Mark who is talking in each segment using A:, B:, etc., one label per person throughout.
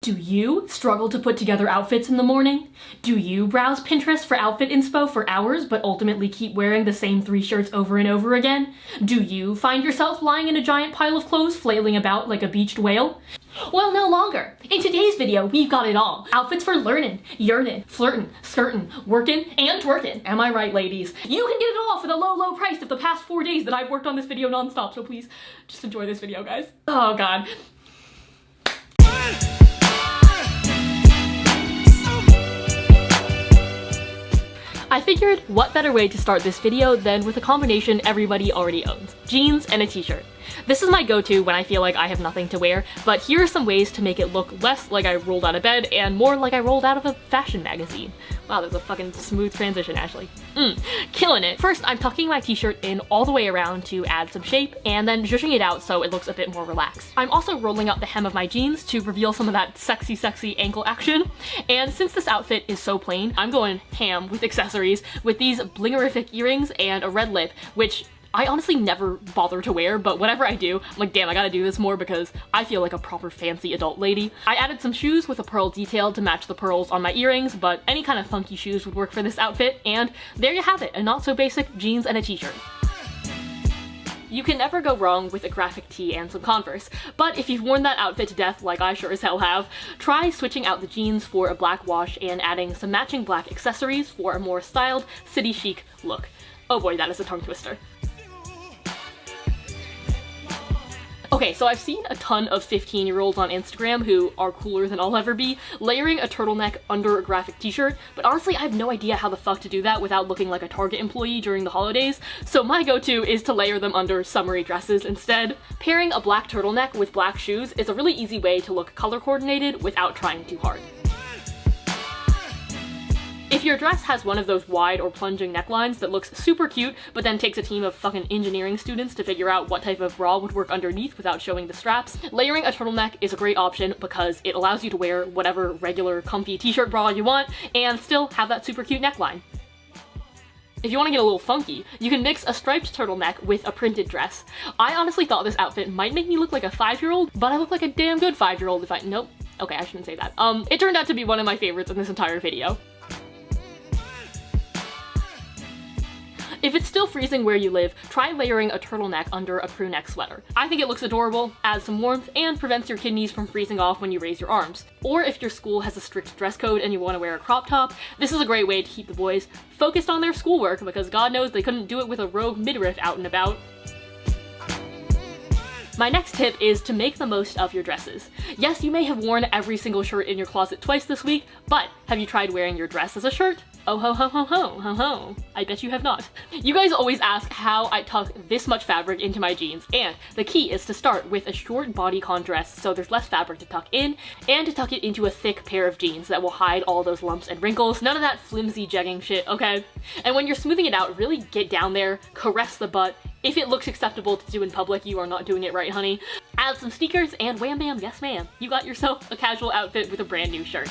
A: Do you struggle to put together outfits in the morning? Do you browse Pinterest for outfit inspo for hours but ultimately keep wearing the same 3 shirts over and over again? Do you find yourself lying in a giant pile of clothes flailing about like a beached whale? Well, no longer. In today's video, we've got it all. Outfits for learning, yearning, flirting, skirting, working, and twerking. Am I right, ladies? You can get it all for the low, low price of the past 4 days that I've worked on this video nonstop, so please just enjoy this video, guys. Oh god. I figured what better way to start this video than with a combination everybody already owns, jeans and a t-shirt. This is my go-to when I feel like I have nothing to wear, but here are some ways to make it look less like I rolled out of bed and more like I rolled out of a fashion magazine. Wow, there's a fucking smooth transition, Ashley. Killing it. First, I'm tucking my t-shirt in all the way around to add some shape, and then zhuzhing it out so it looks a bit more relaxed. I'm also rolling up the hem of my jeans to reveal some of that sexy, sexy ankle action. And since this outfit is so plain, I'm going ham with accessories with these blingerific earrings and a red lip, which I honestly never bother to wear, but whenever I do, I'm like, damn, I gotta do this more because I feel like a proper fancy adult lady. I added some shoes with a pearl detail to match the pearls on my earrings, but any kind of funky shoes would work for this outfit, and there you have it, a not so basic jeans and a t-shirt. You can never go wrong with a graphic tee and some Converse, but if you've worn that outfit to death like I sure as hell have, try switching out the jeans for a black wash and adding some matching black accessories for a more styled, city chic look. Oh boy, that is a tongue twister. Okay, so I've seen a ton of 15-year-olds on Instagram who are cooler than I'll ever be, layering a turtleneck under a graphic t-shirt, but honestly I have no idea how the fuck to do that without looking like a Target employee during the holidays, so my go-to is to layer them under summery dresses instead. Pairing a black turtleneck with black shoes is a really easy way to look color coordinated without trying too hard. If your dress has one of those wide or plunging necklines that looks super cute, but then takes a team of fucking engineering students to figure out what type of bra would work underneath without showing the straps, layering a turtleneck is a great option because it allows you to wear whatever regular comfy t-shirt bra you want and still have that super cute neckline. If you want to get a little funky, you can mix a striped turtleneck with a printed dress. I honestly thought this outfit might make me look like a 5-year-old, but I look like a damn good 5-year-old if I- nope. Okay, I shouldn't say that. It turned out to be one of my favorites in this entire video. If it's still freezing where you live, try layering a turtleneck under a crew neck sweater. I think it looks adorable, adds some warmth, and prevents your kidneys from freezing off when you raise your arms. Or if your school has a strict dress code and you want to wear a crop top, this is a great way to keep the boys focused on their schoolwork because God knows they couldn't do it with a rogue midriff out and about. My next tip is to make the most of your dresses. Yes, you may have worn every single shirt in your closet twice this week, but have you tried wearing your dress as a shirt? Oh ho ho ho ho ho ho. I bet you have not. You guys always ask how I tuck this much fabric into my jeans, and the key is to start with a short bodycon dress so there's less fabric to tuck in, and to tuck it into a thick pair of jeans that will hide all those lumps and wrinkles. None of that flimsy jegging shit, okay? And when you're smoothing it out, really get down there, caress the butt. If it looks acceptable to do in public, you are not doing it right, honey. Add some sneakers and wham bam, yes ma'am. You got yourself a casual outfit with a brand new shirt.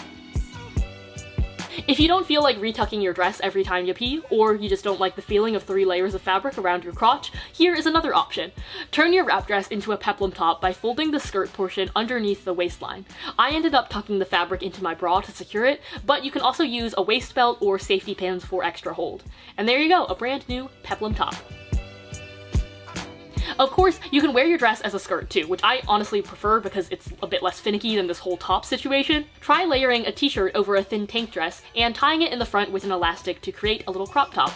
A: If you don't feel like retucking your dress every time you pee, or you just don't like the feeling of 3 layers of fabric around your crotch, here is another option. Turn your wrap dress into a peplum top by folding the skirt portion underneath the waistline. I ended up tucking the fabric into my bra to secure it, but you can also use a waist belt or safety pins for extra hold. And there you go, a brand new peplum top. Of course, you can wear your dress as a skirt too, which I honestly prefer because it's a bit less finicky than this whole top situation. Try layering a t-shirt over a thin tank dress and tying it in the front with an elastic to create a little crop top.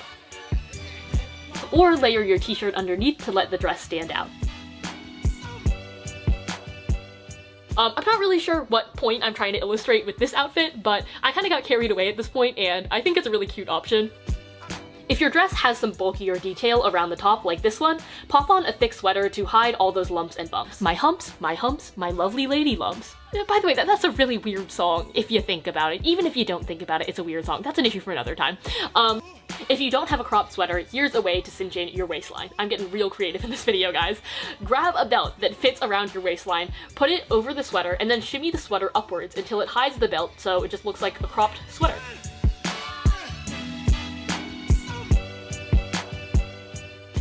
A: Or layer your t-shirt underneath to let the dress stand out. I'm not really sure what point I'm trying to illustrate with this outfit, but I kind of got carried away at this point and I think it's a really cute option. If your dress has some bulkier detail around the top like this one, pop on a thick sweater to hide all those lumps and bumps. My humps, my lovely lady lumps. By the way, that's a really weird song if you think about it. Even if you don't think about it, it's a weird song. That's an issue for another time. If you don't have a cropped sweater, here's a way to cinch in your waistline. I'm getting real creative in this video, guys. Grab a belt that fits around your waistline, put it over the sweater, and then shimmy the sweater upwards until it hides the belt so it just looks like a cropped sweater.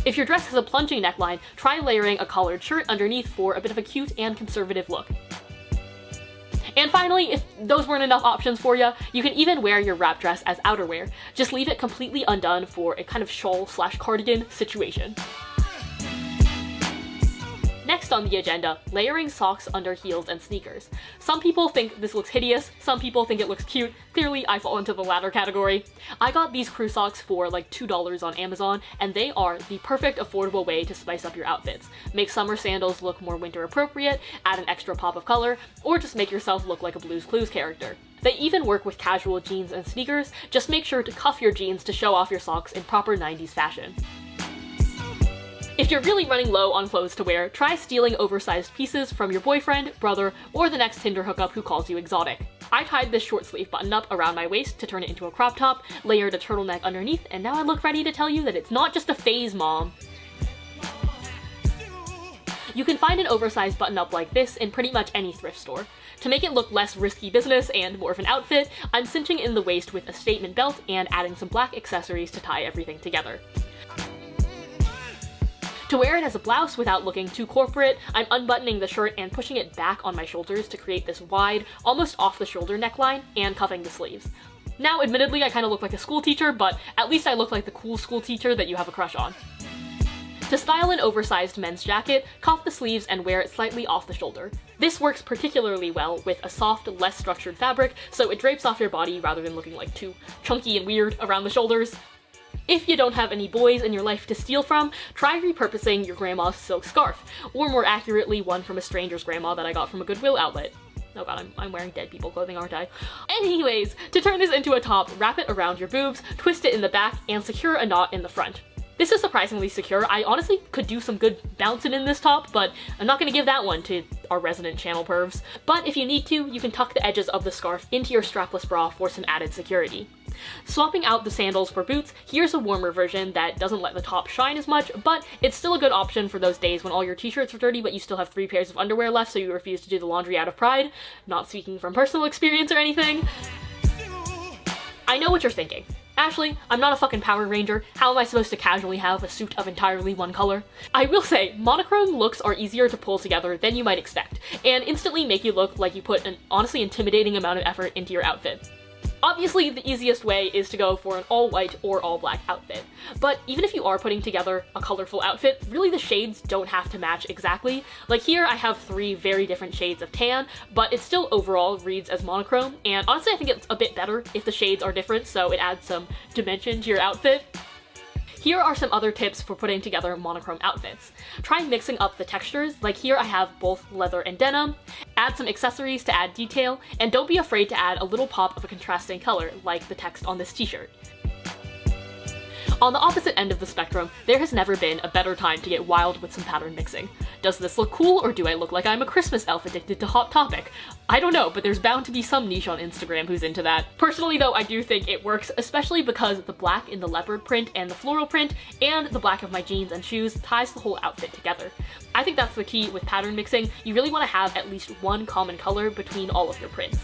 A: If your dress has a plunging neckline, try layering a collared shirt underneath for a bit of a cute and conservative look. And finally, if those weren't enough options for you, you can even wear your wrap dress as outerwear. Just leave it completely undone for a kind of shawl/cardigan situation. Next on the agenda, layering socks under heels and sneakers. Some people think this looks hideous, some people think it looks cute. Clearly, I fall into the latter category. I got these crew socks for like $2 on Amazon, and they are the perfect affordable way to spice up your outfits. Make summer sandals look more winter appropriate, add an extra pop of color, or just make yourself look like a Blue's Clues character. They even work with casual jeans and sneakers. Just make sure to cuff your jeans to show off your socks in proper 90s fashion. If you're really running low on clothes to wear, try stealing oversized pieces from your boyfriend, brother, or the next Tinder hookup who calls you exotic. I tied this short sleeve button up around my waist to turn it into a crop top, layered a turtleneck underneath, and now I look ready to tell you that it's not just a phase, mom. You can find an oversized button up like this in pretty much any thrift store. To make it look less risky business and more of an outfit, I'm cinching in the waist with a statement belt and adding some black accessories to tie everything together. To wear it as a blouse without looking too corporate, I'm unbuttoning the shirt and pushing it back on my shoulders to create this wide, almost off-the-shoulder neckline, and cuffing the sleeves. Now, admittedly, I kind of look like a school teacher, but at least I look like the cool school teacher that you have a crush on. To style an oversized men's jacket, cuff the sleeves and wear it slightly off the shoulder. This works particularly well with a soft, less structured fabric, so it drapes off your body rather than looking like too chunky and weird around the shoulders. If you don't have any boys in your life to steal from, try repurposing your grandma's silk scarf, or more accurately, one from a stranger's grandma that I got from a Goodwill outlet. Oh god, I'm wearing dead people clothing, aren't I? Anyways, to turn this into a top, wrap it around your boobs, twist it in the back, and secure a knot in the front. This is surprisingly secure. I honestly could do some good bouncing in this top, but I'm not gonna give that one to our resident channel pervs. But if you need to, you can tuck the edges of the scarf into your strapless bra for some added security. Swapping out the sandals for boots, here's a warmer version that doesn't let the top shine as much, but it's still a good option for those days when all your t-shirts are dirty but you still have 3 pairs of underwear left so you refuse to do the laundry out of pride. Not speaking from personal experience or anything. I know what you're thinking. Ashley, I'm not a fucking Power Ranger. How am I supposed to casually have a suit of entirely one color? I will say, monochrome looks are easier to pull together than you might expect, and instantly make you look like you put an honestly intimidating amount of effort into your outfit. Obviously, the easiest way is to go for an all-white or all-black outfit, but even if you are putting together a colorful outfit, really the shades don't have to match exactly. Like here, I have 3 very different shades of tan, but it still overall reads as monochrome, and honestly I think it's a bit better if the shades are different, so it adds some dimension to your outfit. Here are some other tips for putting together monochrome outfits. Try mixing up the textures, like here I have both leather and denim. Add some accessories to add detail, and don't be afraid to add a little pop of a contrasting color, like the text on this t-shirt. On the opposite end of the spectrum, there has never been a better time to get wild with some pattern mixing. Does this look cool, or do I look like I'm a Christmas elf addicted to Hot Topic? I don't know, but there's bound to be some niche on Instagram who's into that. Personally though, I do think it works, especially because the black in the leopard print and the floral print, and the black of my jeans and shoes ties the whole outfit together. I think that's the key with pattern mixing. You really want to have at least one common color between all of your prints.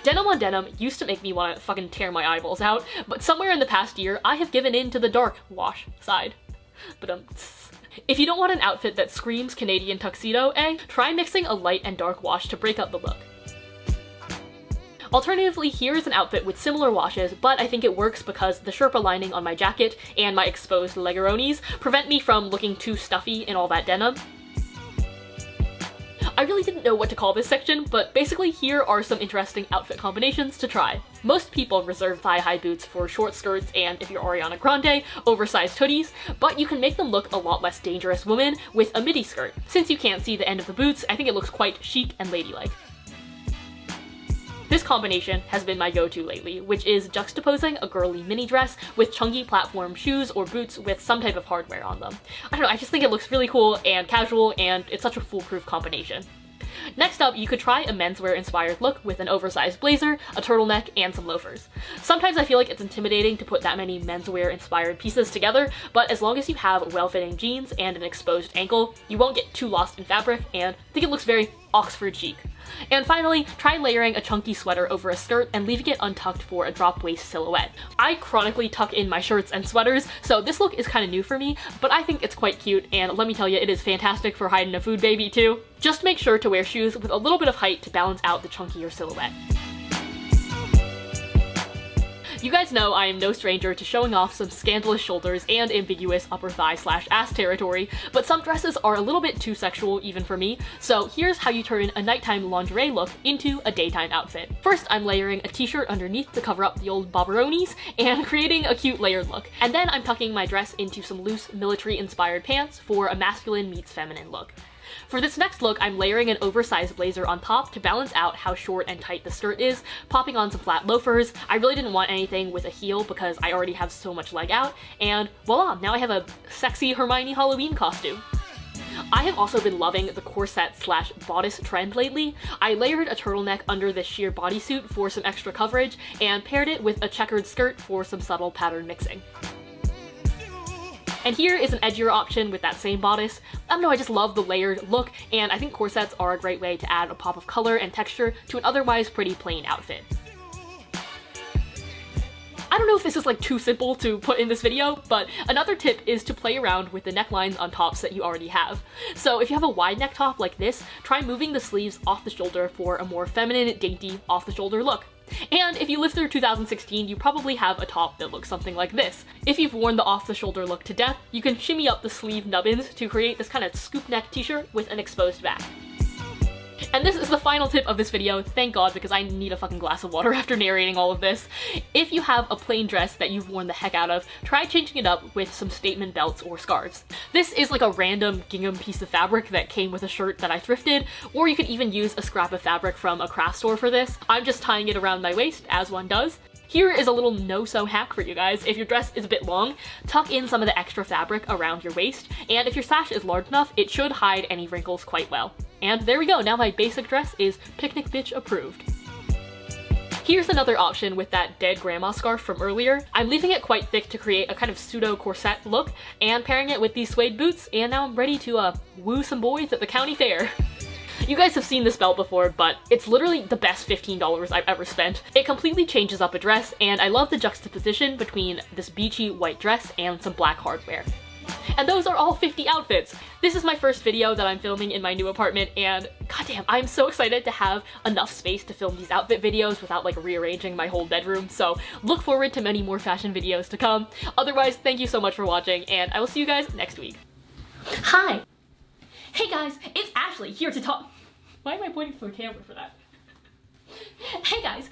A: Denim on denim used to make me want to fucking tear my eyeballs out, but somewhere in the past year, I have given in to the dark wash side. But if you don't want an outfit that screams Canadian tuxedo, try mixing a light and dark wash to break up the look. Alternatively, here is an outfit with similar washes, but I think it works because the Sherpa lining on my jacket and my exposed legaronis prevent me from looking too stuffy in all that denim. I really didn't know what to call this section, but basically here are some interesting outfit combinations to try. Most people reserve thigh-high boots for short skirts and, if you're Ariana Grande, oversized hoodies, but you can make them look a lot less dangerous woman with a midi skirt. Since you can't see the end of the boots, I think it looks quite chic and ladylike. This combination has been my go-to lately, which is juxtaposing a girly mini dress with chunky platform shoes or boots with some type of hardware on them. I don't know, I just think it looks really cool and casual, and it's such a foolproof combination. Next up, you could try a menswear inspired look with an oversized blazer, a turtleneck, and some loafers. Sometimes I feel like it's intimidating to put that many menswear inspired pieces together, but as long as you have well-fitting jeans and an exposed ankle, you won't get too lost in fabric, and I think it looks very Oxford chic. And finally, try layering a chunky sweater over a skirt and leaving it untucked for a drop waist silhouette. I chronically tuck in my shirts and sweaters, so this look is kind of new for me, but I think it's quite cute, and let me tell you, it is fantastic for hiding a food baby too. Just make sure to wear shoes with a little bit of height to balance out the chunkier silhouette. You guys know I am no stranger to showing off some scandalous shoulders and ambiguous upper thigh / ass territory, but some dresses are a little bit too sexual even for me, so here's how you turn a nighttime lingerie look into a daytime outfit. First, I'm layering a t-shirt underneath to cover up the old bobberonis and creating a cute layered look. And then I'm tucking my dress into some loose military-inspired pants for a masculine meets feminine look. For this next look, I'm layering an oversized blazer on top to balance out how short and tight the skirt is, popping on some flat loafers. I really didn't want anything with a heel because I already have so much leg out, and voila, now I have a sexy Hermione Halloween costume. I have also been loving the corset / bodice trend lately. I layered a turtleneck under this sheer bodysuit for some extra coverage and paired it with a checkered skirt for some subtle pattern mixing. And here is an edgier option with that same bodice. I don't know, I just love the layered look, and I think corsets are a great way to add a pop of color and texture to an otherwise pretty plain outfit. I don't know if this is like too simple to put in this video, but another tip is to play around with the necklines on tops that you already have. So if you have a wide neck top like this, try moving the sleeves off the shoulder for a more feminine, dainty, off the shoulder look. And if you lived through 2016, you probably have a top that looks something like this. If you've worn the off-the-shoulder look to death, you can shimmy up the sleeve nubbins to create this kind of scoop neck t-shirt with an exposed back. And this is the final tip of this video, thank God, because I need a fucking glass of water after narrating all of this. If you have a plain dress that you've worn the heck out of, try changing it up with some statement belts or scarves. This is like a random gingham piece of fabric that came with a shirt that I thrifted, or you could even use a scrap of fabric from a craft store for this. I'm just tying it around my waist, as one does. Here is a little no-sew hack for you guys. If your dress is a bit long, tuck in some of the extra fabric around your waist, and if your sash is large enough, it should hide any wrinkles quite well. And there we go, now my basic dress is picnic bitch approved. Here's another option with that dead grandma scarf from earlier. I'm leaving it quite thick to create a kind of pseudo corset look, and pairing it with these suede boots, and now I'm ready to woo some boys at the county fair. You guys have seen this belt before, but it's literally the best $15 I've ever spent. It completely changes up a dress, and I love the juxtaposition between this beachy white dress and some black hardware. And those are all 50 outfits! This is my first video that I'm filming in my new apartment, and goddamn, I'm so excited to have enough space to film these outfit videos without like rearranging my whole bedroom, so look forward to many more fashion videos to come. Otherwise, thank you so much for watching, and I will see you guys next week. Hi! Hey guys, it's Ashley here to talk. Why am I pointing to the camera for that? Hey guys,